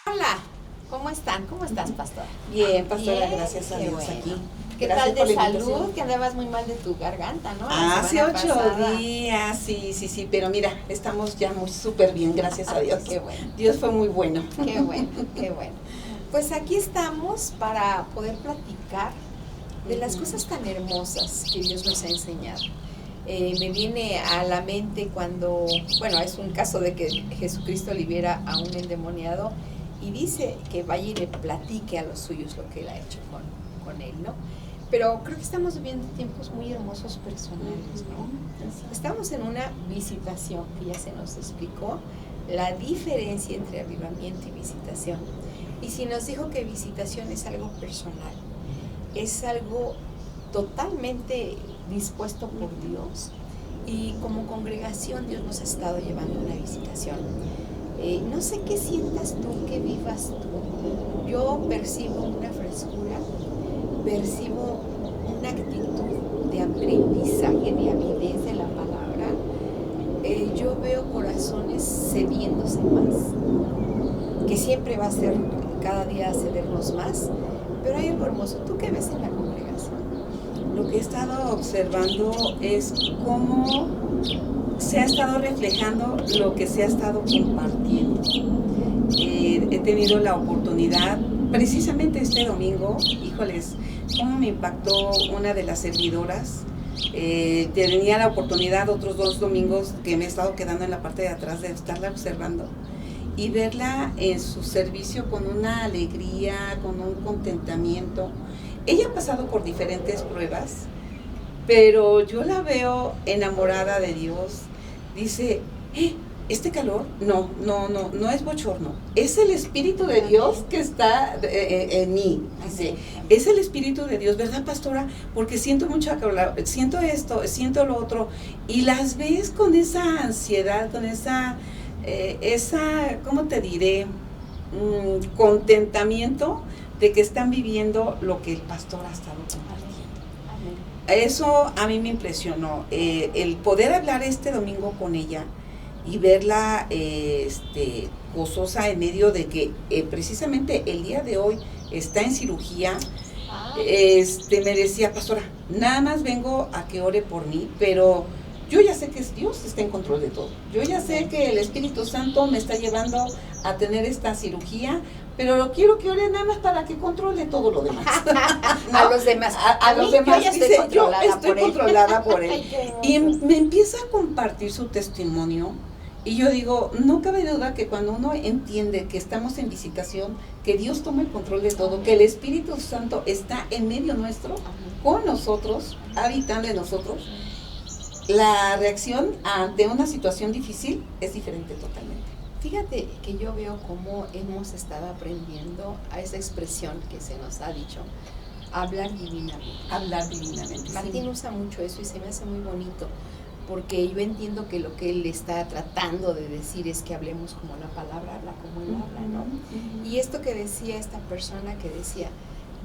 Hola, ¿cómo están? ¿Cómo estás, pastora? Bien, pastora, Bien, gracias a qué Dios bueno. aquí. ¿Qué Gracias tal por de la salud? invitación. Que andabas muy mal de tu garganta, ¿no? La Hace semana 8 pasada. días, sí, pero mira, estamos ya muy súper bien, gracias a Dios. Qué bueno. Dios fue muy bueno. Qué bueno, qué bueno. Pues aquí estamos para poder platicar de las cosas tan hermosas que Dios nos ha enseñado. Me viene a la mente cuando, bueno, es un caso de que Jesucristo libera a un endemoniado y dice que vaya y le platique a los suyos lo que él ha hecho con él, ¿no? Pero creo que estamos viviendo tiempos muy hermosos personales, ¿no? Estamos en una visitación que ya se nos explicó la diferencia entre avivamiento y visitación. Y si nos dijo que visitación es algo personal, es algo totalmente dispuesto por Dios, y como congregación Dios nos ha estado llevando una visitación. No sé qué sientas tú, qué vivas tú. Yo percibo una frescura, percibo una actitud de aprendizaje, de avidez de la palabra. Yo veo corazones cediéndose más, que siempre va a ser cada día cedernos más, pero hay algo hermoso. ¿Tú qué ves en la congregación? Lo que he estado observando es cómo se ha estado reflejando lo que se ha estado compartiendo. He tenido la oportunidad, precisamente este domingo, híjoles, cómo me impactó una de las servidoras. Tenía la oportunidad otros 2 domingos que me he estado quedando en la parte de atrás de estarla observando y verla en su servicio con una alegría, con un contentamiento. Ella ha pasado por diferentes pruebas, pero yo la veo enamorada de Dios. Dice, este calor, no es bochorno, es el Espíritu de Dios que está en mí. Dice, es el Espíritu de Dios, ¿verdad, pastora? Porque siento mucha calor, siento esto, siento lo otro, y las ves con esa ansiedad, con esa, ¿cómo te diré? Contentamiento de que están viviendo lo que el pastor ha estado compartiendo. Eso a mí me impresionó, el poder hablar este domingo con ella y verla gozosa en medio de que precisamente el día de hoy está en cirugía. Me decía, pastora, nada más vengo a que ore por mí, pero yo ya sé que Dios está en control de todo. Yo ya sé que el Espíritu Santo me está llevando a tener esta cirugía, pero quiero que ore nada más para que controle todo lo demás. ¿No? A los demás. A los demás. Yo ya estoy controlada, yo estoy controlada por él. Y Y me empieza a compartir su testimonio. Y yo digo, no cabe duda que cuando uno entiende que estamos en visitación, que Dios toma el control de todo, que el Espíritu Santo está en medio nuestro, con nosotros, habitando en nosotros, la reacción ante una situación difícil es diferente totalmente. fíjate que yo veo cómo hemos estado aprendiendo a esa expresión que se nos ha dicho, hablar divinamente. Hablar divinamente. Martín Sí. usa mucho eso y se me hace muy bonito, porque yo entiendo que lo que él está tratando de decir es que hablemos como la palabra habla, como él habla, ¿no? Y esto que decía esta persona que decía,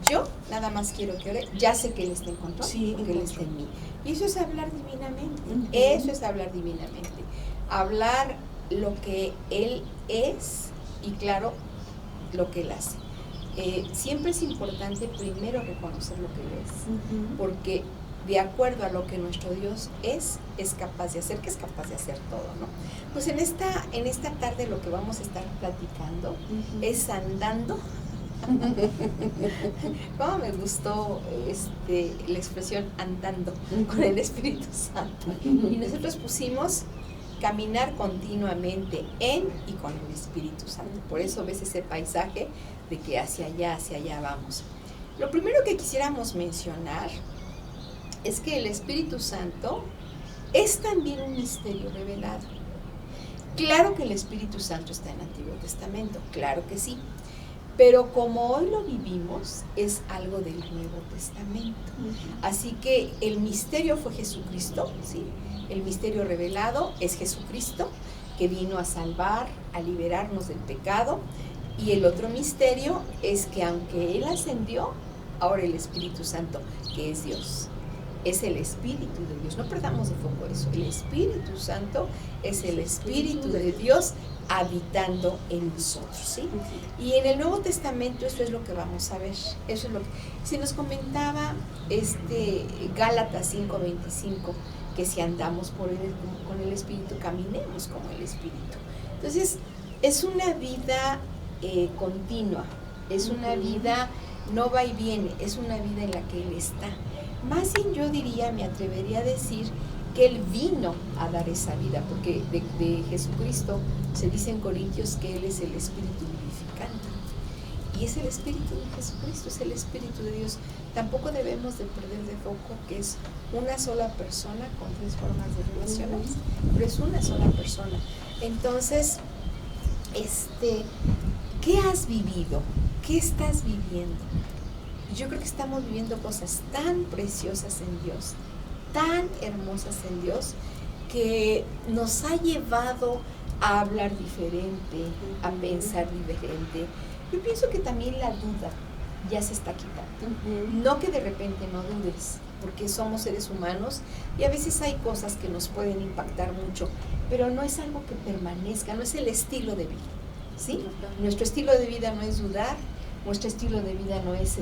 yo nada más quiero que ore, ya sé que él está en control, Sí, porque él está en mí. Y eso es hablar divinamente, eso es hablar divinamente. Hablar lo que él es y claro, lo que él hace. Siempre es importante primero reconocer lo que él es, porque de acuerdo a lo que nuestro Dios es capaz de hacer, que es capaz de hacer todo, ¿no? Pues en esta tarde lo que vamos a estar platicando es andando. Cómo me gustó la expresión andando con el Espíritu Santo. Y nosotros pusimos caminar continuamente en y con el Espíritu Santo. Por eso ves ese paisaje de que hacia allá vamos. Lo primero que quisiéramos mencionar es que el Espíritu Santo es también un misterio revelado. Claro que el Espíritu Santo está en el Antiguo Testamento, claro que sí. Pero como hoy lo vivimos, es algo del Nuevo Testamento. Así que el misterio fue Jesucristo, ¿sí? El misterio revelado es Jesucristo, que vino a salvar, a liberarnos del pecado. Y el otro misterio es que aunque Él ascendió, ahora el Espíritu Santo, que es Dios, es el Espíritu de Dios. No perdamos de foco eso. El Espíritu Santo es el Espíritu de Dios habitando en nosotros, ¿sí? Y en el Nuevo Testamento eso es lo que vamos a ver. Eso es lo que se nos comentaba Gálatas 5:25, que si andamos con el Espíritu, caminemos como el Espíritu. Entonces, es una vida continua, es una vida no va y viene, es una vida en la que Él está. Más bien yo diría, me atrevería a decir que Él vino a dar esa vida, porque de Jesucristo se dice en Corintios que Él es el Espíritu vivificante. Y es el Espíritu de Jesucristo, es el Espíritu de Dios. Tampoco debemos de perder de foco que es una sola persona con tres formas de relaciones, pero es una sola persona. Entonces, ¿qué has vivido? ¿Qué estás viviendo? Yo creo que estamos viviendo cosas tan preciosas en Dios, tan hermosas en Dios, que nos ha llevado a hablar diferente, a pensar diferente. Yo pienso que también la duda ya se está quitando. No que de repente no dudes, porque somos seres humanos y a veces hay cosas que nos pueden impactar mucho, pero no es algo que permanezca, no es el estilo de vida, ¿sí? Nuestro estilo de vida no es dudar, nuestro estilo de vida no es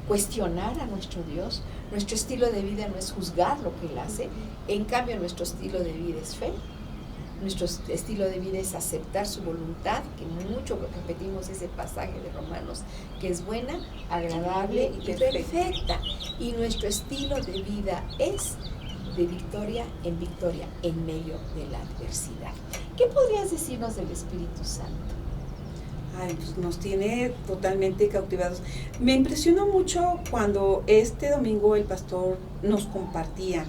cuestionar a nuestro Dios, nuestro estilo de vida no es juzgar lo que Él hace, en cambio nuestro estilo de vida es fe, nuestro estilo de vida es aceptar su voluntad, que mucho repetimos ese pasaje de Romanos, que es buena, agradable y perfecta, y nuestro estilo de vida es de victoria en medio de la adversidad. ¿Qué podrías decirnos del Espíritu Santo? Ay, pues nos tiene totalmente cautivados. Me impresionó mucho cuando este domingo el pastor nos compartía,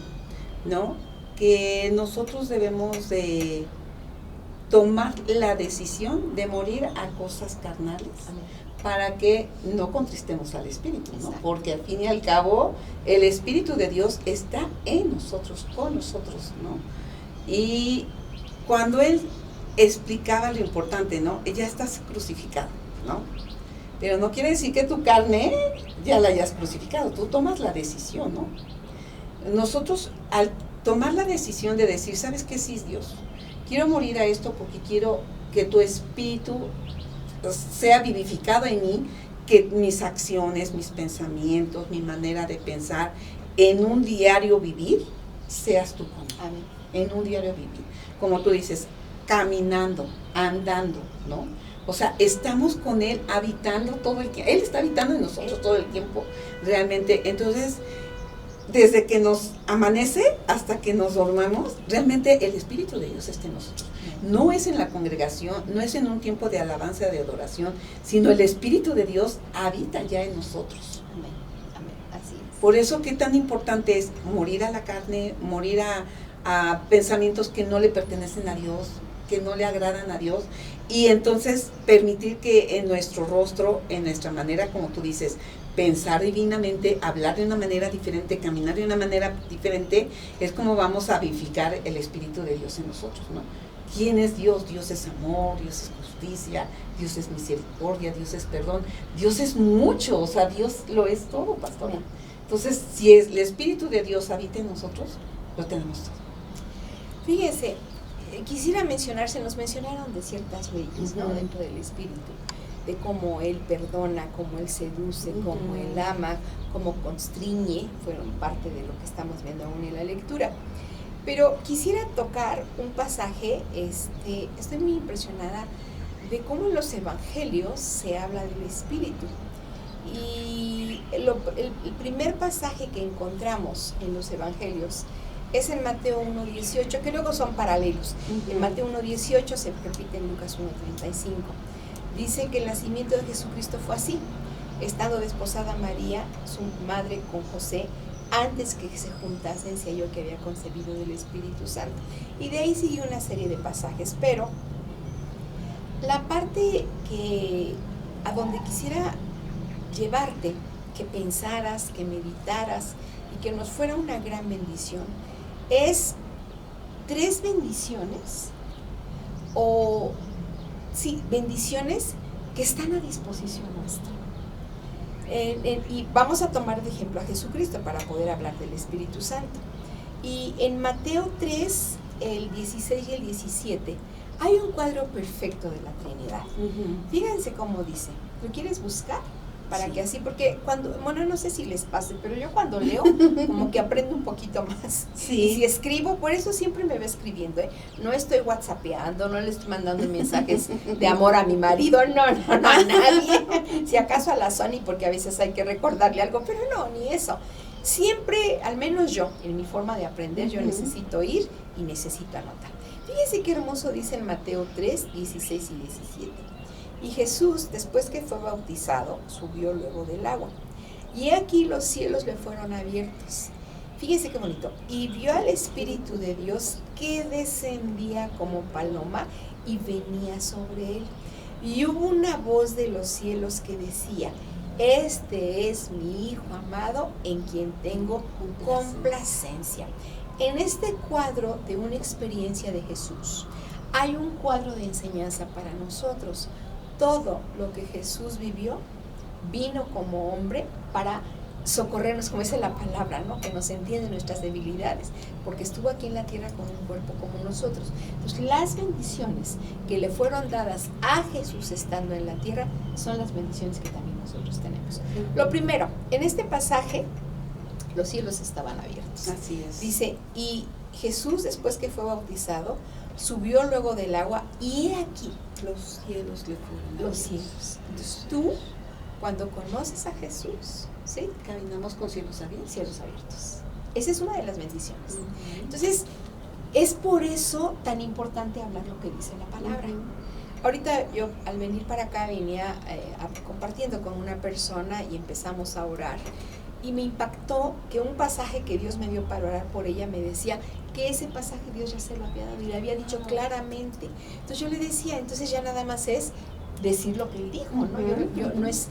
¿no?, que nosotros debemos de tomar la decisión de morir a cosas carnales. Amén. Para que no contristemos al Espíritu, ¿no? Exacto. Porque al fin y al cabo el Espíritu de Dios está en nosotros, con nosotros, ¿no? Y cuando Él explicaba lo importante, ¿no? Ya estás crucificado, ¿no? Pero no quiere decir que tu carne ya la hayas crucificado, tú tomas la decisión, ¿no? Nosotros al tomar la decisión de decir, ¿sabes qué? Sí, Dios, quiero morir a esto porque quiero que tu Espíritu sea vivificado en mí, que mis acciones, mis pensamientos, mi manera de pensar, en un diario vivir, seas tú conmigo. Amén. En un diario vivir. Como tú dices, caminando, andando, ¿no? O sea, estamos con Él habitando todo el tiempo. Él está habitando en nosotros todo el tiempo, realmente. Entonces, desde que nos amanece hasta que nos dormamos, realmente el Espíritu de Dios está en nosotros. No es en la congregación, no es en un tiempo de alabanza, de adoración, sino el Espíritu de Dios habita ya en nosotros. Amén, amén, así es. Por eso qué tan importante es morir a la carne, morir a pensamientos que no le pertenecen a Dios, que no le agradan a Dios, y entonces permitir que en nuestro rostro, en nuestra manera, como tú dices, pensar divinamente, hablar de una manera diferente, caminar de una manera diferente, es como vamos a vivificar el Espíritu de Dios en nosotros, ¿no? ¿Quién es Dios? Dios es amor, Dios es justicia, Dios es misericordia, Dios es perdón, Dios es mucho, o sea, Dios lo es todo, pastora. Entonces, si el Espíritu de Dios habita en nosotros, lo tenemos todo. Fíjese, quisiera mencionar, se nos mencionaron de ciertas leyes, ¿no?, dentro del Espíritu, de cómo Él perdona, cómo Él seduce, cómo Él ama, cómo constriñe, fueron parte de lo que estamos viendo aún en la lectura. Pero quisiera tocar un pasaje, estoy muy impresionada de cómo en los evangelios se habla del Espíritu. Y el primer pasaje que encontramos en los evangelios es en Mateo 1:18, que luego son paralelos. En Mateo 1:18 se repite en Lucas 1:35. Dice que el nacimiento de Jesucristo fue así: estando desposada María, su madre, con José, antes que se juntasen, se halló que había concebido del Espíritu Santo. Y de ahí sigue una serie de pasajes, pero la parte a donde quisiera llevarte, que pensaras, que meditaras y que nos fuera una gran bendición, es 3 bendiciones, bendiciones que están a disposición nuestra. Y vamos a tomar de ejemplo a Jesucristo para poder hablar del Espíritu Santo. Y en Mateo 3, el 16 y el 17, hay un cuadro perfecto de la Trinidad. Fíjense cómo dice. ¿Lo quieres buscar? Para que así, porque bueno, no sé si les pase, pero yo cuando leo, como que aprendo un poquito más. Sí. Y si escribo, por eso siempre me veo escribiendo, ¿eh? No estoy whatsappeando, no le estoy mandando mensajes de amor a mi marido, no, a nadie. Si acaso a la Sony, porque a veces hay que recordarle algo, pero no, ni eso. Siempre, al menos yo, en mi forma de aprender, yo necesito ir y necesito anotar. Fíjense qué hermoso dice en Mateo 3, 16 y 17. Y Jesús, después que fue bautizado, subió luego del agua. Y aquí los cielos le fueron abiertos. Fíjense qué bonito. Y vio al Espíritu de Dios que descendía como paloma y venía sobre él. Y hubo una voz de los cielos que decía: este es mi Hijo amado, en quien tengo complacencia. En este cuadro de una experiencia de Jesús, hay un cuadro de enseñanza para nosotros. Todo lo que Jesús vivió vino como hombre para socorrernos, como dice la palabra, ¿no? Que nos entiende nuestras debilidades, porque estuvo aquí en la tierra con un cuerpo como nosotros. Entonces, las bendiciones que le fueron dadas a Jesús estando en la tierra son las bendiciones que también nosotros tenemos. Lo primero, en este pasaje, los cielos estaban abiertos. Así es. Dice, y Jesús, después que fue bautizado, subió luego del agua, y he aquí los cielos le fueron los cielos. Entonces tú, cuando conoces a Jesús, ¿sí? Caminamos con cielos abiertos. Cielos abiertos. Esa es una de las bendiciones. Entonces, es por eso tan importante hablar lo que dice la palabra. Ahorita yo, al venir para acá, venía compartiendo con una persona y empezamos a orar. Y me impactó que un pasaje que Dios me dio para orar por ella me decía que ese pasaje Dios ya se lo había dado y le había dicho claramente. Entonces yo le decía, entonces ya nada más es decir lo que él dijo, ¿no? Yo no es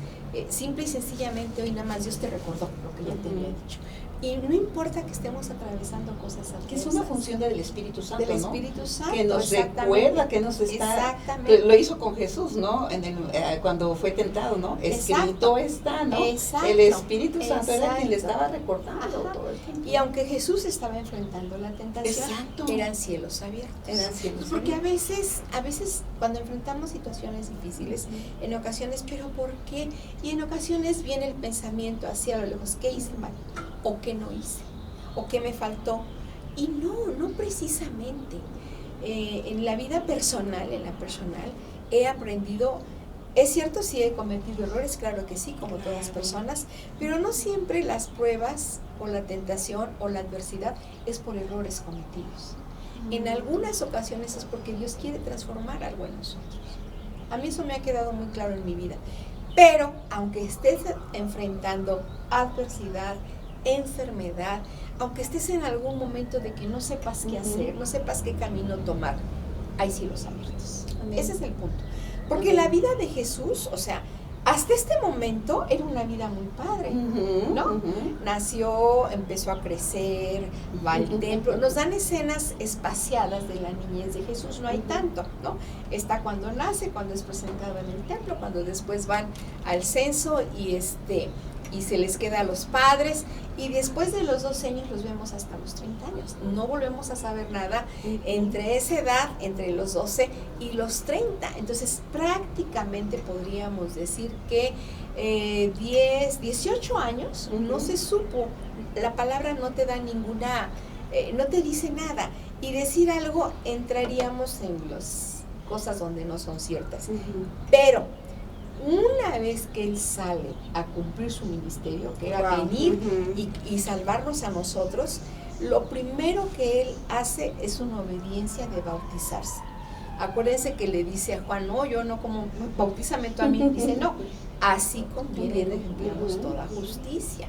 simple y sencillamente hoy nada más Dios te recordó lo que ya te había dicho. Y no importa que estemos atravesando cosas adversas. Que es una función del Espíritu Santo, del ¿no? Espíritu Santo, que nos recuerda, que nos está... Lo hizo con Jesús, ¿no? Cuando fue tentado, ¿no? Escrito está, ¿no? Exacto. El Espíritu Santo era quien le estaba recordando todo el tiempo. Y aunque Jesús estaba enfrentando la tentación, eran cielos abiertos. Eran cielos porque abiertos. a veces cuando enfrentamos situaciones difíciles, en ocasiones, ¿pero por qué? Y en ocasiones viene el pensamiento hacia lo lejos, ¿qué hice mal? ¿O qué no hice? ¿O qué me faltó? Y no precisamente. En la vida personal, he aprendido, es cierto, sí he cometido errores, claro que sí, como todas personas, pero no siempre las pruebas o la tentación o la adversidad es por errores cometidos. En algunas ocasiones es porque Dios quiere transformar algo en nosotros. A mí eso me ha quedado muy claro en mi vida. Pero aunque estés enfrentando adversidad, enfermedad, aunque estés en algún momento de que no sepas qué hacer, no sepas qué camino tomar, hay cielos abiertos. Amén. Ese es el punto. Porque Amén. La vida de Jesús, o sea, hasta este momento era una vida muy padre, ¿no? Nació, empezó a crecer, va al templo. Nos dan escenas espaciadas de la niñez de Jesús, no hay tanto, ¿no? Está cuando nace, cuando es presentado en el templo, cuando después van al censo y se les queda a los padres, y después de los 12 años los vemos hasta los 30 años. No volvemos a saber nada entre esa edad, entre los 12 y los 30. Entonces, prácticamente podríamos decir que 18 años no se supo. La palabra no te da ninguna, no te dice nada. Y decir algo, entraríamos en las cosas donde no son ciertas. Pero una vez que él sale a cumplir su ministerio, que era venir y salvarnos a nosotros, lo primero que él hace es una obediencia de bautizarse. Acuérdense que le dice a Juan, no, yo no como, bautízame tú a mí. Dice, no, así conviene que cumplamos toda justicia.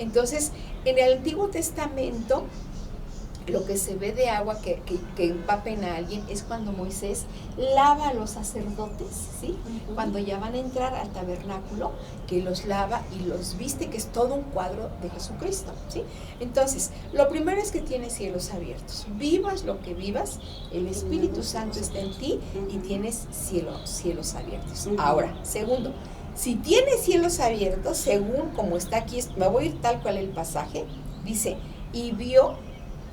Entonces, en el Antiguo Testamento, lo que se ve de agua que empapen a alguien es cuando Moisés lava a los sacerdotes, ¿sí? Cuando ya van a entrar al tabernáculo, que los lava y los viste, que es todo un cuadro de Jesucristo, ¿sí? Entonces, lo primero es que tienes cielos abiertos. Vivas lo que vivas, el Espíritu Santo está en ti y tienes cielos abiertos. Ahora, segundo, Si tiene cielos abiertos, según como está aquí, me voy a ir tal cual el pasaje, dice, y vio,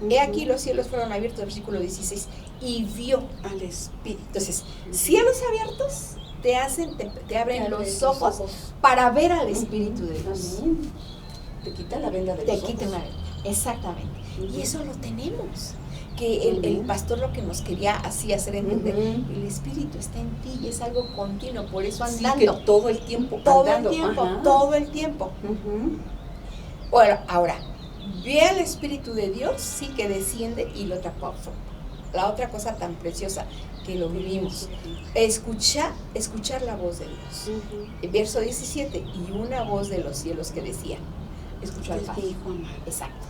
he aquí los cielos fueron abiertos, versículo 16, y vio al Espíritu. Entonces, cielos abiertos te abren los ojos para ver al Espíritu de Dios. Amén. Te quita la venda de los ojos. Te quita una venda, exactamente. Y eso lo tenemos. Que el pastor lo que nos quería así hacer entender, el Espíritu está en ti y es algo continuo, por eso andando. Sí, que todo el tiempo. Todo el tiempo. Bueno, ahora, ve al Espíritu de Dios, sí, que desciende y lo tapó. La otra cosa tan preciosa que lo vivimos, escuchar la voz de Dios. Verso 17, y una voz de los cielos que decía, escuchó al Padre. Exacto.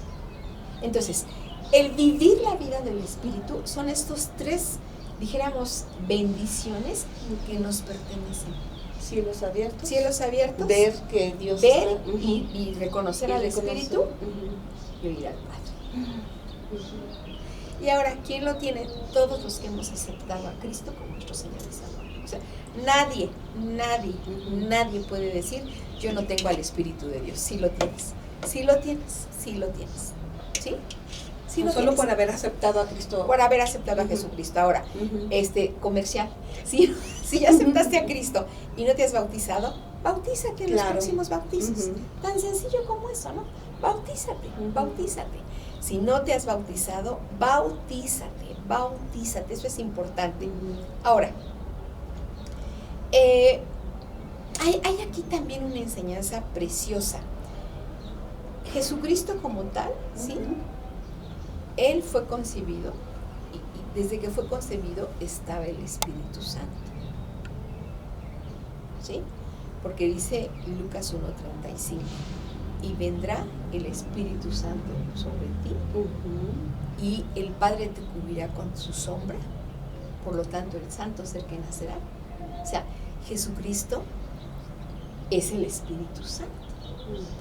Entonces, el vivir la vida del Espíritu son estos tres, dijéramos, bendiciones que nos pertenecen. Cielos abiertos. Ver que Dios está, y reconocer al Espíritu y oír al Padre. Y ahora, ¿quién lo tiene? Todos los que hemos aceptado a Cristo como nuestro Señor y Salvador. O sea, nadie puede decir, yo no tengo al Espíritu de Dios. Sí lo tienes. ¿Sí? Sí, no solo por haber aceptado a Cristo. Por haber aceptado a Jesucristo. Ahora, comercial. Si ya aceptaste a Cristo y no te has bautizado, bautízate en los próximos bautizos. Tan sencillo como eso, ¿no? Bautízate. Si no te has bautizado, bautízate. Eso es importante. Ahora, hay aquí también una enseñanza preciosa. Jesucristo como tal, ¿sí? Él fue concebido y desde que fue concebido estaba el Espíritu Santo. ¿Sí? Porque dice Lucas 1:35, y vendrá el Espíritu Santo sobre ti y el Padre te cubrirá con su sombra, por lo tanto el santo ser que nacerá. O sea, Jesucristo es el Espíritu Santo.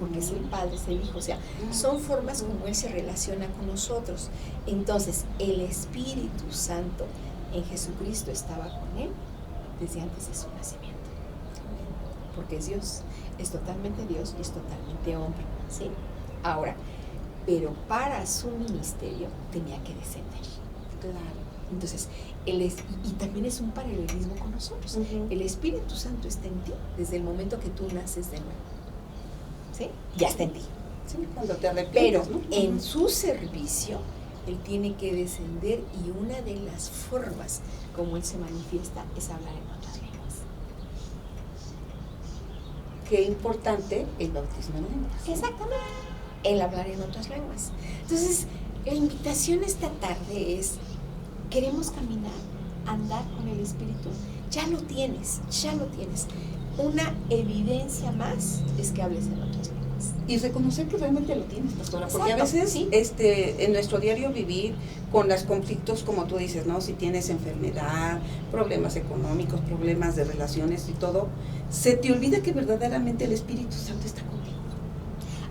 Porque es el Padre, es el Hijo, o sea, son formas como Él se relaciona con nosotros. Entonces, el Espíritu Santo en Jesucristo estaba con Él desde antes de su nacimiento. Porque es Dios, es totalmente Dios y es totalmente hombre, ¿sí? Ahora, pero para su ministerio tenía que descender. Claro. Entonces, y también es un paralelismo con nosotros. El Espíritu Santo está en ti desde el momento que tú naces de nuevo. ¿Sí? Ya está en ti. Sí, cuando te arrepientes, pero en su servicio, Él tiene que descender y una de las formas como Él se manifiesta es hablar en otras lenguas. Qué importante el bautismo en lenguas. Exactamente, el hablar en otras lenguas. Entonces, la invitación esta tarde es, queremos caminar, andar con el Espíritu. Ya lo tienes. Una evidencia más es que hables en otras lenguas. Y reconocer que realmente lo tienes, pastora. Porque exacto, a veces ¿sí? En nuestro diario vivir, con los conflictos, como tú dices, ¿no? Si tienes enfermedad, problemas económicos, problemas de relaciones y todo, se te olvida que verdaderamente el Espíritu Santo está contigo.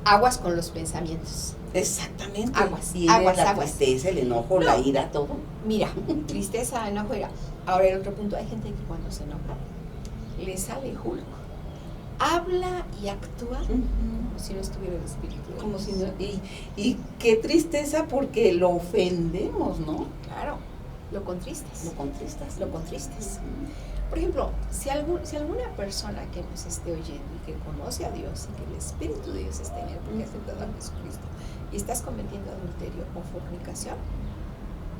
Aguas con los pensamientos. Exactamente. Aguas. La tristeza, el enojo, la ira, todo. Mira, tristeza, enojo, ira. Ahora el otro punto, hay gente que cuando se enoja le sale Hulk. Habla y actúa como si no estuviera el Espíritu de Dios. Como si no, y qué tristeza porque lo ofendemos, ¿no? Claro, lo contristas. Lo contristas. Por ejemplo, si alguna persona que nos esté oyendo y que conoce a Dios y que el Espíritu de Dios esté en él porque ha aceptado a Jesucristo y estás cometiendo adulterio o fornicación,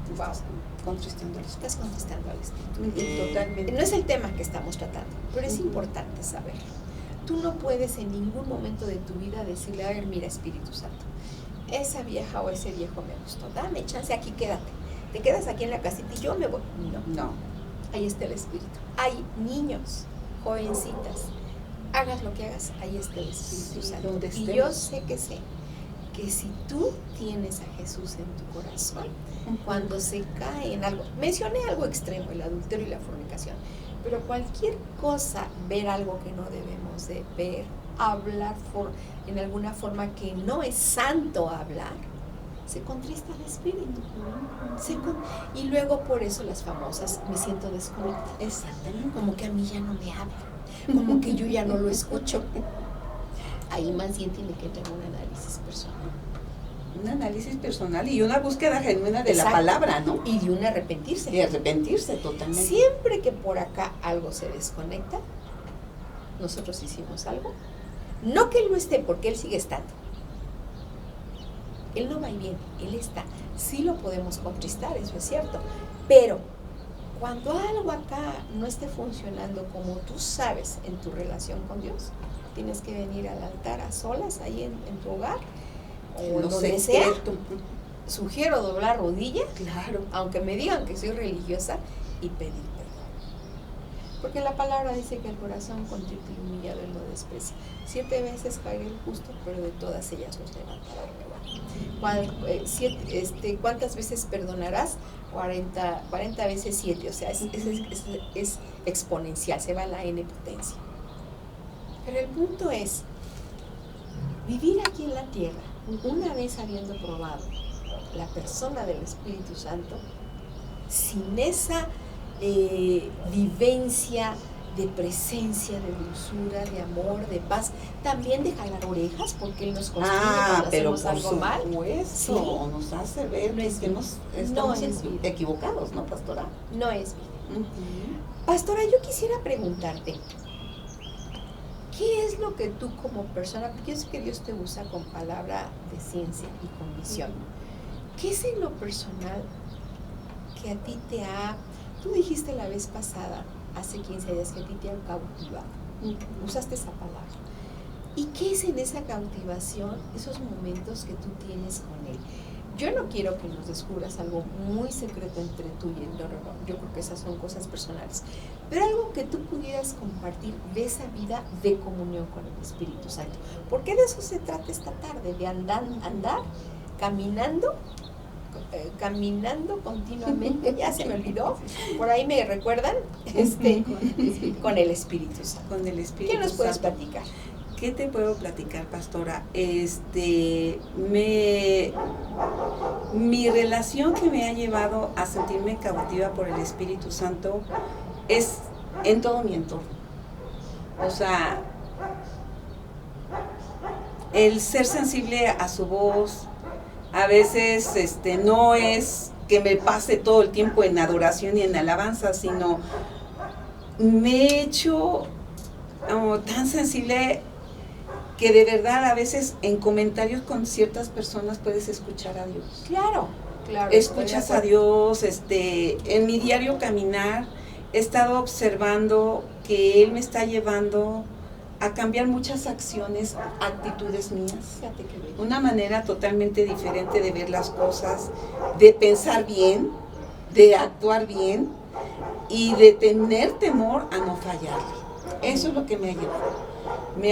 estás contristando al Espíritu. Totalmente. No es el tema que estamos tratando, pero es importante saberlo. Tú no puedes en ningún momento de tu vida decirle, a ver, mira, Espíritu Santo, esa vieja o ese viejo me gustó, dame chance, aquí quédate. Te quedas aquí en la casita y yo me voy. No. Ahí está el Espíritu. Hay niños, jovencitas, hagas lo que hagas, ahí está el Espíritu Santo. Y yo sé que si tú tienes a Jesús en tu corazón, cuando se cae en algo, mencioné algo extremo, el adulterio y la fornicación, pero cualquier cosa, ver algo que no debemos de ver, hablar en alguna forma que no es santo hablar, se contrista el espíritu. Y luego por eso las famosas me siento desconectada. Exactamente. Como que a mí ya no me habla, como que yo ya no lo escucho. Ahí más bien tiene que tener un análisis personal. Un análisis personal y una búsqueda genuina de Exacto. la palabra, ¿no? Y de un arrepentirse. De arrepentirse totalmente. Siempre que por acá algo se desconecta, nosotros hicimos algo. No que él no esté, porque él sigue estando. Él no va y viene, él está. Sí lo podemos contristar, eso es cierto. Pero cuando algo acá no esté funcionando como tú sabes en tu relación con Dios, tienes que venir al altar a solas, ahí en tu hogar, o donde sea. Sugiero doblar rodilla, Claro. aunque me digan que soy religiosa, y pedir perdón. Porque la palabra dice que el corazón contrito y humillado él no desprecia. 7 veces caerá el justo, pero de todas ellas nos levantará Jehová. ¿Cuántas veces perdonarás? 40 veces 7, o sea, es exponencial, se va a la n potencia. Pero el punto es, vivir aquí en la tierra, una vez habiendo probado la persona del Espíritu Santo, sin esa vivencia de presencia, de dulzura, de amor, de paz, también de jalar orejas, porque Él nos construye cuando pero hacemos algo mal. ¿Sí? Nos hace ver no es que estamos vida. Equivocados, ¿no, pastora? No es vida. Pastora, yo quisiera preguntarte, ¿qué es lo que tú como persona, porque yo sé que Dios te usa con palabra de ciencia y con visión, ¿qué es en lo personal que a ti te ha, tú dijiste la vez pasada, hace 15 días, que a ti te han cautivado, usaste esa palabra, y qué es en esa cautivación, esos momentos que tú tienes con Él? Yo no quiero que nos descubras algo muy secreto entre tú y Él, no, yo creo que esas son cosas personales, pero algo que tú pudieras compartir de esa vida de comunión con el Espíritu Santo, porque de eso se trata esta tarde, de andar caminando continuamente, ya se me olvidó, por ahí me recuerdan, con el Espíritu Santo. Con el Espíritu ¿Qué nos puedes Santo. platicar? ¿Qué te puedo platicar, pastora? Mi relación que me ha llevado a sentirme cautiva por el Espíritu Santo es en todo mi entorno. O sea, el ser sensible a su voz, a veces no es que me pase todo el tiempo en adoración y en alabanza, sino me he hecho tan sensible que de verdad a veces en comentarios con ciertas personas puedes escuchar a Dios. Claro. Escuchas a Dios, en mi diario caminar he estado observando que Él me está llevando a cambiar muchas acciones, actitudes mías. Fíjate qué bello. Una manera totalmente diferente de ver las cosas, de pensar bien, de actuar bien y de tener temor a no fallarle. Eso es lo que me ha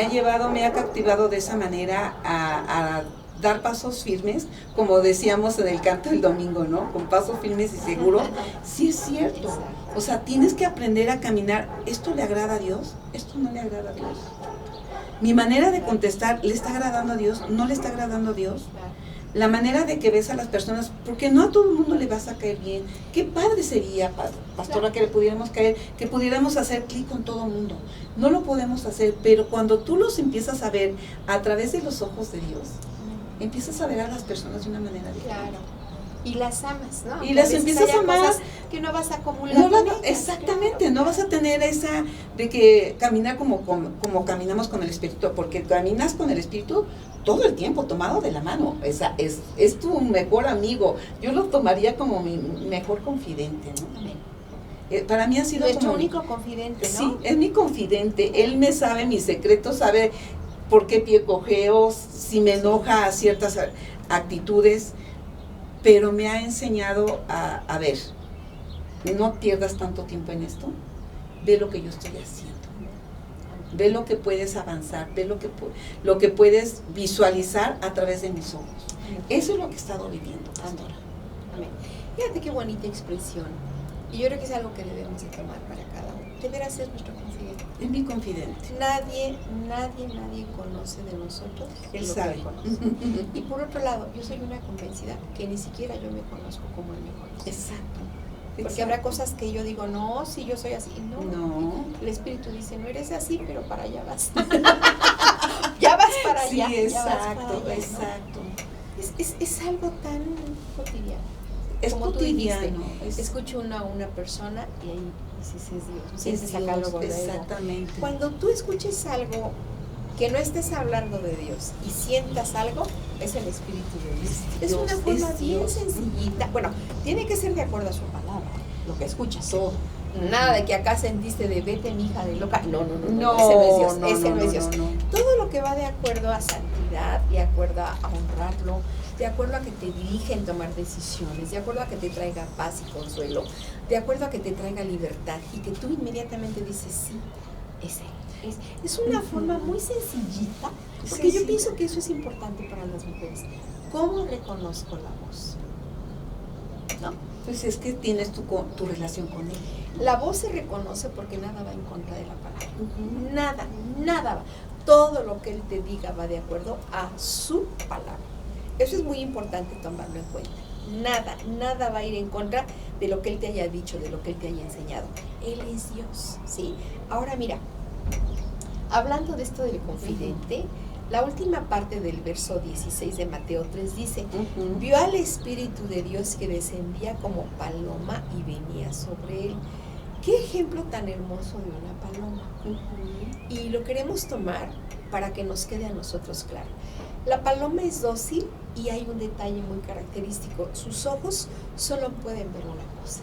llevado. Me ha cautivado de esa manera a dar pasos firmes, como decíamos en el canto del domingo, ¿no? Con pasos firmes y seguros. Sí es cierto. Exacto. O sea, tienes que aprender a caminar. ¿Esto le agrada a Dios? ¿Esto no le agrada a Dios? Mi manera de contestar, ¿le está agradando a Dios? ¿No le está agradando a Dios? Claro. La manera de que ves a las personas, porque no a todo el mundo le vas a caer bien. Qué padre sería, pastora, que le pudiéramos caer, que pudiéramos hacer clic con todo el mundo. No lo podemos hacer, pero cuando tú los empiezas a ver a través de los ojos de Dios, empiezas a ver a las personas de una manera diferente. Claro. Y las amas, ¿no? Y las empiezas a amar. Cosas que no vas a acumular. Exactamente, claro. no vas a tener esa de que caminar como caminamos con el Espíritu, porque caminas con el Espíritu todo el tiempo tomado de la mano. Es tu mejor amigo. Yo lo tomaría como mi mejor confidente, ¿no? Amén. Para mí ha sido Nuestro como único confidente, ¿no? Sí, es mi confidente. Él me sabe mis secretos, sabe por qué pie cojeo, si me enoja a ciertas actitudes, pero me ha enseñado a ver, no pierdas tanto tiempo en esto, ve lo que yo estoy haciendo, ve lo que puedes avanzar, ve lo que puedes visualizar a través de mis ojos. Eso es lo que he estado viviendo, pastora. Amén. Fíjate qué bonita expresión. Y yo creo que es algo que debemos de tomar para cada uno. de veras es nuestro confidente. Es mi confidente. Nadie conoce de nosotros Él lo sabe. que conoce. Y por otro lado, yo soy una convencida que ni siquiera yo me conozco como él me conoce. Exacto. Porque habrá cosas que yo digo, no, si yo soy así. No. El Espíritu dice, no eres así, pero para allá vas. Ya vas para allá. Sí, exacto, allá, exacto. ¿no? Es algo tan cotidiano. Es como cotidiano. Tú dijiste, escucho a una persona y ahí dices, es Dios. Sientes Dios, acá luego. exactamente. Cuando tú escuches algo que no estés hablando de Dios y sientas algo, es el Espíritu de Dios. Es una forma bien sencillita. Bueno, tiene que ser de acuerdo a su palabra, lo que escuchas. Todo. Nada de que acá sentiste de vete, mija, de loca. No, ese no es Dios. Ese no es Dios. Todo lo que va de acuerdo a santidad, de acuerdo a honrarlo, de acuerdo a que te dirige en tomar decisiones, de acuerdo a que te traiga paz y consuelo, de acuerdo a que te traiga libertad y que tú inmediatamente dices, sí, ese. Es una forma muy sencillita, porque yo pienso que eso es importante para las mujeres. ¿Cómo reconozco la voz? ¿No? Pues es que tienes tu relación con él. La voz se reconoce porque nada va en contra de la palabra. Nada va. Todo lo que él te diga va de acuerdo a su palabra. Eso es muy importante tomarlo en cuenta. Nada va a ir en contra de lo que él te haya dicho, de lo que él te haya enseñado. Él es Dios, ¿sí? Ahora mira, hablando de esto del confidente, la última parte del verso 16 de Mateo 3 dice, vio al Espíritu de Dios que descendía como paloma y venía sobre él. ¿Qué ejemplo tan hermoso de una paloma? Y lo queremos tomar para que nos quede a nosotros claro. La paloma es dócil y hay un detalle muy característico. Sus ojos solo pueden ver una cosa.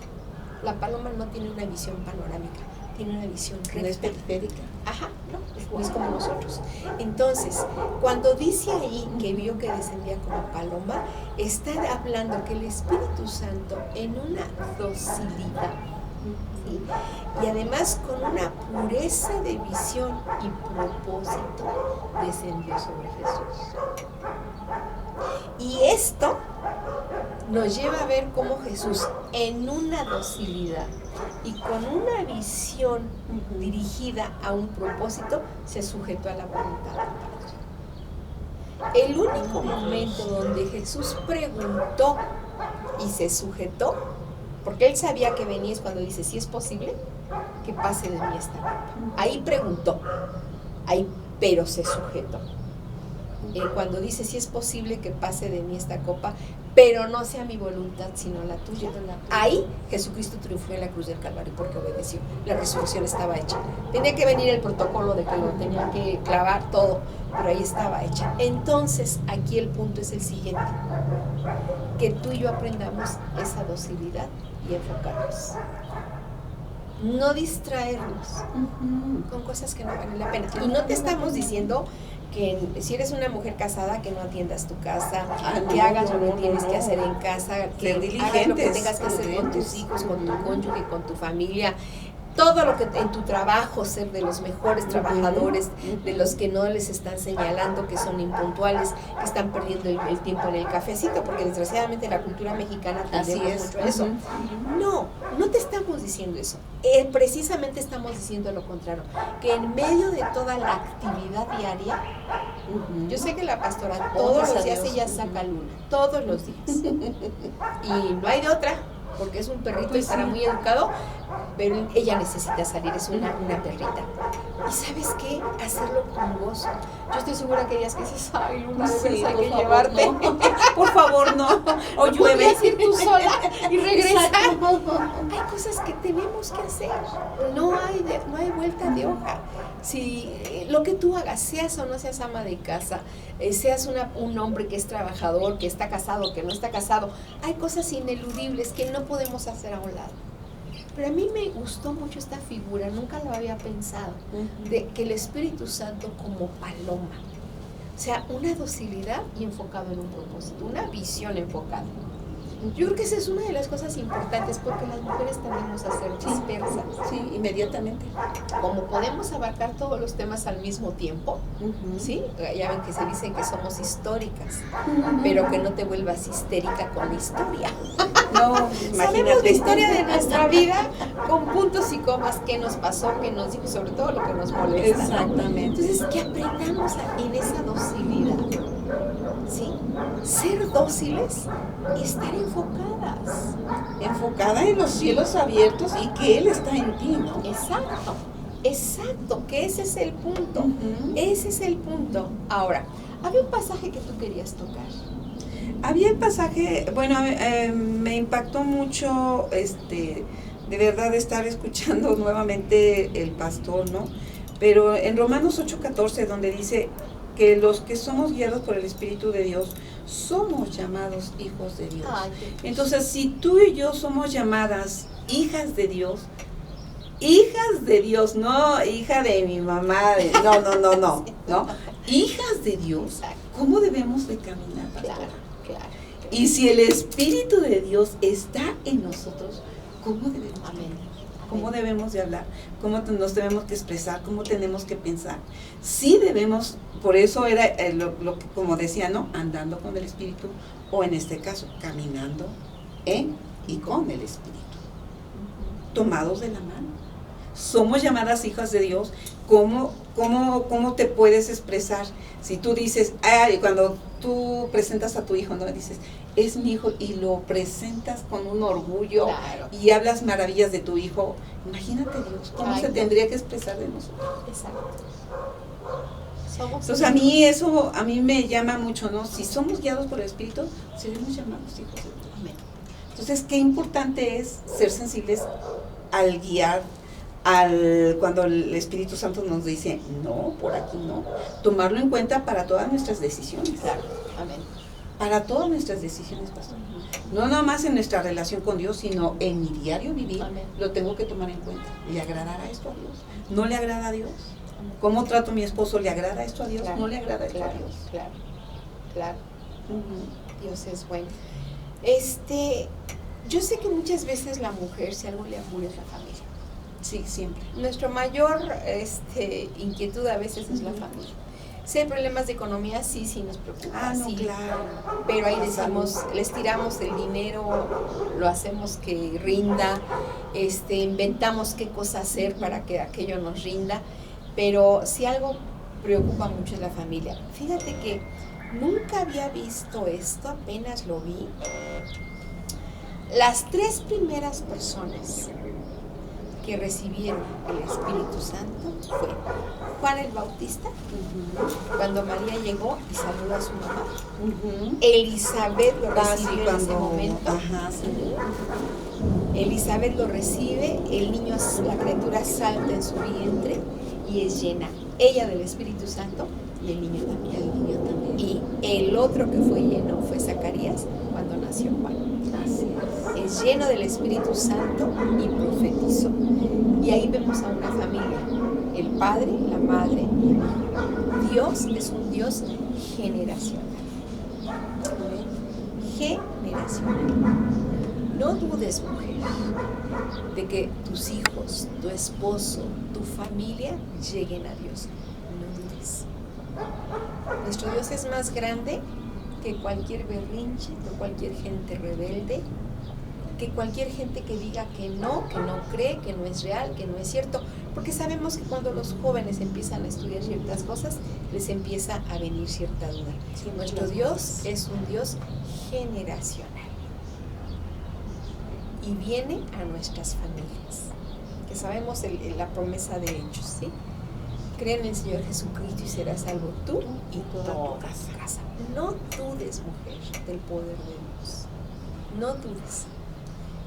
La paloma no tiene una visión panorámica, tiene una visión recta. ¿No es periférica? Ajá, no es como nosotros. Entonces, cuando dice ahí que vio que descendía como paloma, está hablando que el Espíritu Santo en una docilidad, ¿sí? Y además con una pureza de visión y propósito descendió sobre Jesús. Y esto nos lleva a ver cómo Jesús en una docilidad y con una visión dirigida a un propósito se sujetó a la voluntad del Padre. El único momento donde Jesús preguntó y se sujetó, porque él sabía que venía, es cuando dice, si es posible que pase de mí esta copa. Ahí preguntó, pero se sujetó. Cuando dice, si es posible que pase de mí esta copa, pero no sea mi voluntad sino la tuya. Ahí Jesucristo triunfó en la cruz del Calvario porque obedeció. La resurrección estaba hecha. Tenía que venir el protocolo de que lo tenía que clavar todo, pero ahí estaba hecha. Entonces, aquí el punto es el siguiente: que tú y yo aprendamos esa docilidad y enfocarnos. No distraernos con cosas que no valen la pena. Y no te estamos diciendo que si eres una mujer casada, que no atiendas tu casa, que hagas lo que tienes que hacer en casa, que hagas lo que tengas que hacer con tus hijos, con tu cónyuge, con tu familia. Todo lo que en tu trabajo, ser de los mejores trabajadores, de los que no les están señalando que son impuntuales, que están perdiendo el tiempo en el cafecito, porque desgraciadamente la cultura mexicana tendemos mucho a eso. No te estamos diciendo eso. Precisamente estamos diciendo lo contrario, que en medio de toda la actividad diaria, yo sé que la pastora todos los días ella saca luna, todos los días. Y no hay de otra, porque es un perrito y estará muy educado, pero ella necesita salir, es una perrita. ¿Y sabes qué? Hacerlo con gozo. Yo estoy segura que ellas que dices, ay, Luna, hay que llevarte. No. Por favor, no. O llueve. Ir tú sola y regresar. Hay cosas que tenemos que hacer. No hay vuelta de hoja. Si lo que tú hagas, seas o no seas ama de casa, seas un hombre que es trabajador, que está casado, que no está casado, hay cosas ineludibles que no podemos hacer a un lado. Pero a mí me gustó mucho esta figura, nunca lo había pensado, de que el Espíritu Santo como paloma, o sea, una docilidad y enfocado en un propósito, una visión enfocada. Yo creo que esa es una de las cosas importantes, porque las mujeres tendemos a ser dispersas. Sí, inmediatamente. Como podemos abarcar todos los temas al mismo tiempo, ¿sí? Ya ven que se dicen que somos históricas, pero que no te vuelvas histérica con la historia. No, Sabemos la imagínate. historia de nuestra vida con puntos y comas, qué nos pasó, qué nos dijo, sobre todo lo que nos molesta, ¿no? Exactamente. Entonces, que aprendamos en esa docilidad, ¿sí? Ser dóciles y estar enfocadas. Enfocada en los cielos abiertos y que Él está en ti, ¿no? Exacto, exacto, que ese es el punto. Ujú. Ese es el punto. Ahora, había un pasaje que tú querías tocar. Había el pasaje, bueno, me impactó mucho, de verdad estar escuchando nuevamente el pastor, ¿no? Pero en Romanos 8:14, donde dice que los que somos guiados por el Espíritu de Dios somos llamados hijos de Dios. Ay, Entonces, si tú y yo somos llamadas hijas de Dios, no hija de mi mamá, no, hijas de Dios, exacto. ¿cómo debemos de caminar, pastora? Claro. Y si el Espíritu de Dios está en nosotros, ¿cómo debemos? Amén. ¿Cómo debemos de hablar? ¿Cómo nos debemos que expresar? ¿Cómo tenemos que pensar? Sí debemos, por eso era lo que, como decía, ¿no? Andando con el Espíritu, o en este caso, caminando en y con el Espíritu. Tomados de la mano. Somos llamadas hijas de Dios. ¿Cómo te puedes expresar? Si tú dices, cuando tú presentas a tu hijo, ¿no? Dices, es mi hijo, y lo presentas con un orgullo, Claro. y hablas maravillas de tu hijo. Imagínate Dios, ¿cómo se tendría que expresar de nosotros? Exacto. Somos Entonces a mí me llama mucho, ¿no? Si somos guiados por el Espíritu, seremos llamados hijos de Dios. Amén. Entonces, qué importante es ser sensibles al guiar, cuando el Espíritu Santo nos dice, no, por aquí no, tomarlo en cuenta para todas nuestras decisiones. Claro. Amén. Para todas nuestras decisiones, pastor. No nada más en nuestra relación con Dios, sino en mi diario vivir. Amén. Lo tengo que tomar en cuenta. ¿Le agradará esto a Dios? ¿No le agrada a Dios? ¿Cómo trato a mi esposo? ¿Le agrada esto a Dios? Claro, ¿No le agrada esto claro, a Dios? Claro. Ujú. Dios es bueno. Yo sé que muchas veces la mujer, si algo le apura, es la familia. Sí, siempre. Nuestra mayor inquietud a veces es la familia. Si hay problemas de economía, sí nos preocupa. No, sí. claro. Pero ahí decimos, les tiramos el dinero, lo hacemos que rinda, inventamos qué cosa hacer para que aquello nos rinda. Pero si algo preocupa mucho es la familia. Fíjate que nunca había visto esto, apenas lo vi. Las 3 primeras personas que recibieron el Espíritu Santo fue Juan el Bautista, cuando María llegó y saludó a su mamá. Elizabeth lo recibió en ese momento. Ajá, sí. Elizabeth lo recibe, el niño, la criatura salta en su vientre y es llena ella del Espíritu Santo y el niño también. Y el otro que fue lleno fue Zacarías cuando nació Juan. Así Es lleno del Espíritu Santo y profetizó. Y ahí vemos a una familia, el padre, la madre y el hijo. Dios es un Dios generacional. Generacional. No dudes, mujer, de que tus hijos, tu esposo, tu familia lleguen a Dios. No dudes. Nuestro Dios es más grande que cualquier berrinche, que cualquier gente rebelde, que cualquier gente que diga que no cree, que no es real, que no es cierto, porque sabemos que cuando los jóvenes empiezan a estudiar ciertas cosas, les empieza a venir cierta duda. Sí, Nuestro Dios es un Dios generacional y viene a nuestras familias, que sabemos la promesa de Hechos, ¿sí? Cree en el Señor Jesucristo y serás salvo tú y toda tu casa. No dudes, mujer, del poder de Dios. No dudes.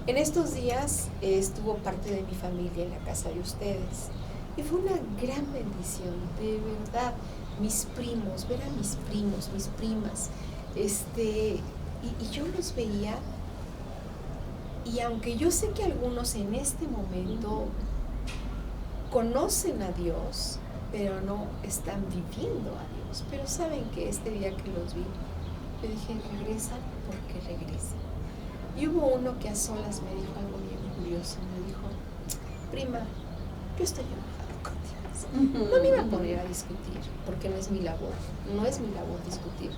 En estos días estuvo parte de mi familia en la casa de ustedes y fue una gran bendición, de verdad. Mis primos, ver a mis primos, mis primas, y yo los veía, y aunque yo sé que algunos en este momento conocen a Dios, pero no están viviendo a Dios, pero saben que este día que los vi, yo dije, regresan porque regresan. Y hubo uno que a solas me dijo algo bien curioso, me dijo, prima, yo estoy enojado contigo. No me iba a poner a discutir, porque no es mi labor discutir.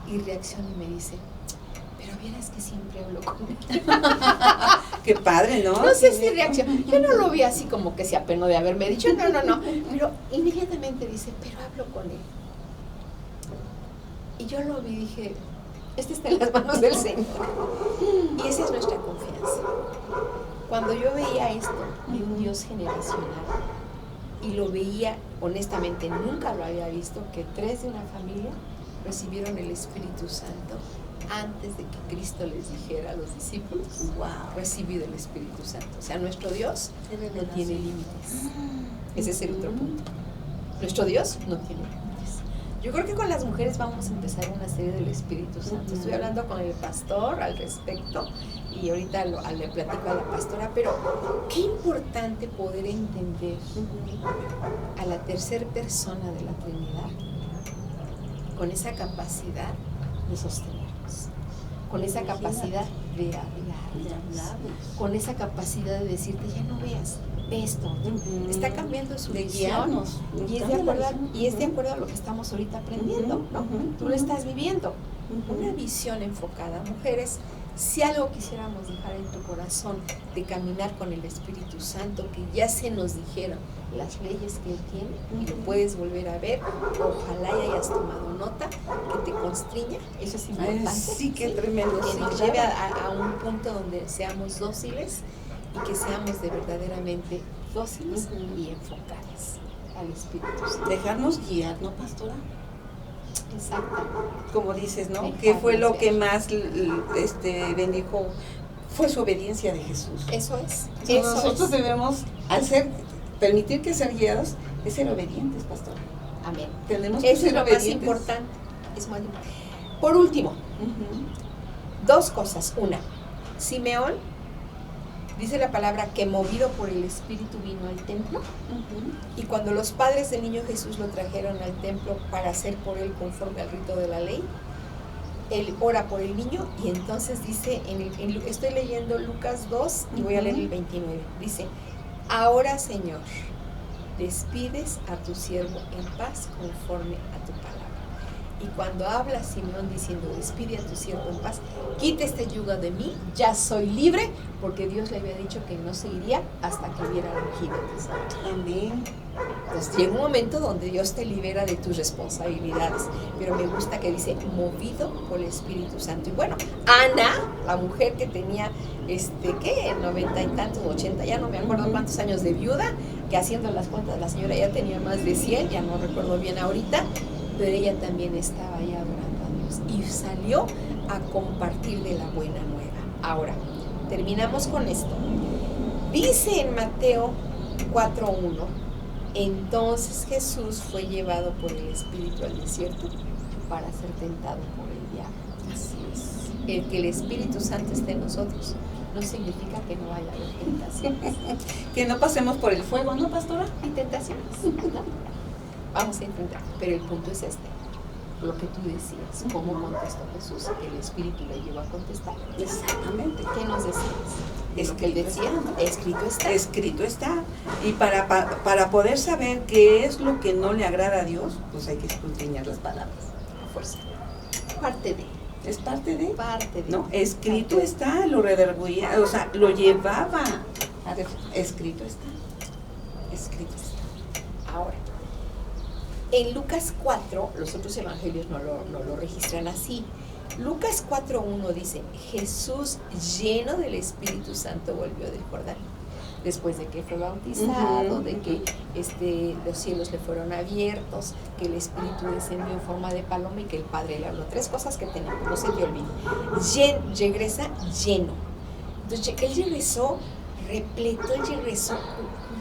Y reacciona y me dice, pero vieras que siempre hablo con él. Qué padre, ¿no? No sé si reacción. Yo no lo vi así como que se apenó de haberme dicho, no. Pero inmediatamente dice, pero hablo con él. Y yo lo vi y dije, este está en las manos del Señor. Y esa es nuestra confianza. Cuando yo veía esto de un Dios generacional, y lo veía, honestamente, nunca lo había visto, que 3 de una familia recibieron el Espíritu Santo antes de que Cristo les dijera a los discípulos, recibido el Espíritu Santo. O sea, nuestro Dios no tiene límites. Ese es el otro punto. Nuestro Dios no tiene límites. Yo creo que con las mujeres vamos a empezar una serie del Espíritu Santo. Estoy hablando con el pastor al respecto y ahorita le platico a la pastora, pero qué importante poder entender a la tercera persona de la Trinidad con esa capacidad de sostenernos, con esa capacidad de hablar, con esa capacidad de decirte, ya no veas, ve esto, está cambiando su visión y es de acuerdo a lo que estamos ahorita aprendiendo, ¿no? Tú lo estás viviendo, una visión enfocada. Mujeres, si algo quisiéramos dejar en tu corazón de caminar con el Espíritu Santo, que ya se nos dijeron las leyes que Él tiene, y lo puedes volver a ver, ojalá y hayas tomado nota, que te constriña, eso es importante. Sí, qué tremendo. Que nos lleve a un punto donde seamos dóciles y que seamos de verdaderamente dóciles y enfocadas al Espíritu Santo. Dejarnos guiar, ¿no, pastora? Exacto. Como dices, ¿no? ¿Qué fue lo que más bendijo? Fue su obediencia de Jesús. Eso es. Nosotros debemos, permitir que ser guiados, es ser obedientes, pastor. Amén. Tenemos que ser lo obedientes. más importante. Es más importante. Por último, 2 cosas. Una, Simeón, dice la palabra que movido por el Espíritu vino al templo, y cuando los padres del niño Jesús lo trajeron al templo para hacer por él conforme al rito de la ley, él ora por el niño, y entonces dice, estoy leyendo Lucas 2 y voy a leer el 29, dice, ahora Señor, despides a tu siervo en paz conforme a tu palabra. Y cuando habla Simeón diciendo, despide a tu siervo en paz, quita este yugo de mí, ya soy libre, porque Dios le había dicho que no se iría hasta que viera al ungido. Amén. Entonces llega un momento donde Dios te libera de tus responsabilidades, pero me gusta que dice, movido por el Espíritu Santo. Y bueno, Ana, la mujer que tenía, 90 y tantos, 80, ya no me acuerdo cuántos años de viuda, que haciendo las cuentas la señora ya tenía más de 100, ya no recuerdo bien ahorita, pero ella también estaba ahí adorando a Dios y salió a compartir de la buena nueva. Ahora, terminamos con esto. Dice en Mateo 4:1, entonces Jesús fue llevado por el Espíritu al desierto para ser tentado por el diablo. Así es. El que el Espíritu Santo esté en nosotros no significa que no haya tentaciones. Que no pasemos por el fuego, ¿no, pastora? Hay tentaciones, ¿no? Vamos a intentar, pero el punto es lo que tú decías, cómo contestó Jesús, que el Espíritu le llevó a contestar. Exactamente. ¿Qué nos decías? Es que él decía, escrito está. Escrito está. Y para poder saber qué es lo que no le agrada a Dios, pues hay que escudriñar las palabras. A fuerza. Parte de. Es parte de. Parte de. No, escrito está, lo redarguía, o sea, lo llevaba. Escrito está. Escrito está. Ahora, en Lucas 4, los otros evangelios no lo registran así. Lucas 4:1 dice, Jesús lleno del Espíritu Santo volvió del Jordán. Después de que fue bautizado, de que los cielos le fueron abiertos, que el Espíritu descendió en forma de paloma y que el Padre le habló. 3 cosas que tenemos, no se te olviden. Regresa lleno. Entonces, él regresó repleto, él regresó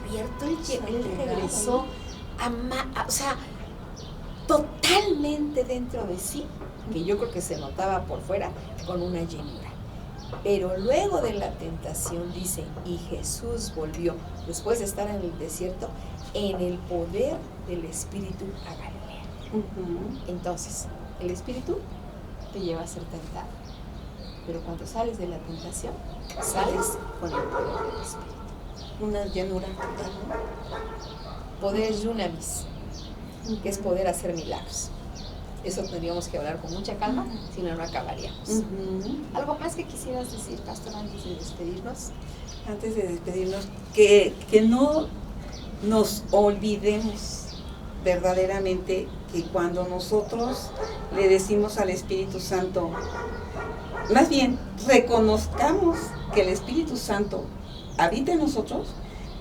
cubierto, él regresó o sea, totalmente dentro de sí, que yo creo que se notaba por fuera, con una llenura. Pero luego de la tentación dice, y Jesús volvió, después de estar en el desierto, en el poder del Espíritu a Galilea. Entonces, el Espíritu te lleva a ser tentado, pero cuando sales de la tentación, sales con el poder del Espíritu. Una llenura total, ¿no? Poder dunamis, que es poder hacer milagros. eso tendríamos que hablar con mucha calma, si no, no acabaríamos. ¿Algo más que quisieras decir, pastor, antes de despedirnos? Antes de despedirnos, que no nos olvidemos verdaderamente que cuando nosotros le decimos al Espíritu Santo, más bien reconozcamos que el Espíritu Santo habita en nosotros,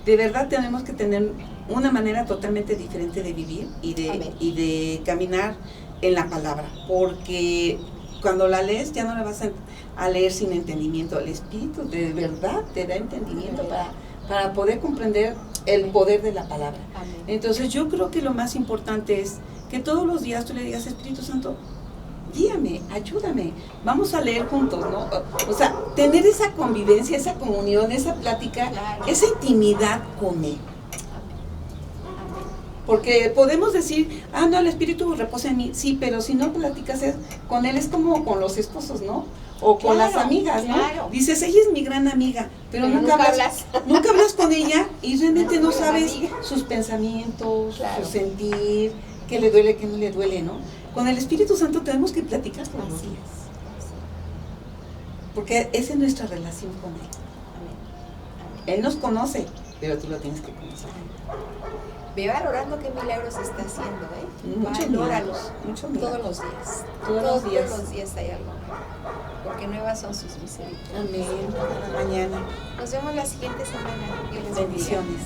de verdad tenemos que tener una manera totalmente diferente de vivir y de caminar en la palabra, porque cuando la lees ya no la vas a leer sin entendimiento. El Espíritu de verdad te da entendimiento para poder comprender el poder de la palabra. Amén. Entonces yo creo que lo más importante es que todos los días tú le digas, Espíritu Santo, guíame, ayúdame, vamos a leer juntos, ¿no? O sea, tener esa convivencia, esa comunión, esa plática, Claro. esa intimidad con Él. Porque podemos decir, no, el Espíritu reposa en mí, sí, pero si no platicas con Él es como con los esposos, ¿no? O con las amigas, ¿no? Claro. Dices, ella es mi gran amiga, pero nunca hablas con ella y realmente no sabes sus pensamientos, Claro. su sentir, qué le duele, qué no le duele, ¿no? Con el Espíritu Santo tenemos que platicar todos los días, porque esa es nuestra relación con Él. Él nos conoce, pero tú lo tienes que conocer. Ve valorando qué milagros está haciendo, Muchos Valóralos. muchos Todos los días. Todos los días hay algo. Porque nuevas son sus misericordias. Amén. Hasta mañana. Nos vemos la siguiente semana. Dios les bendiga. Bendiciones.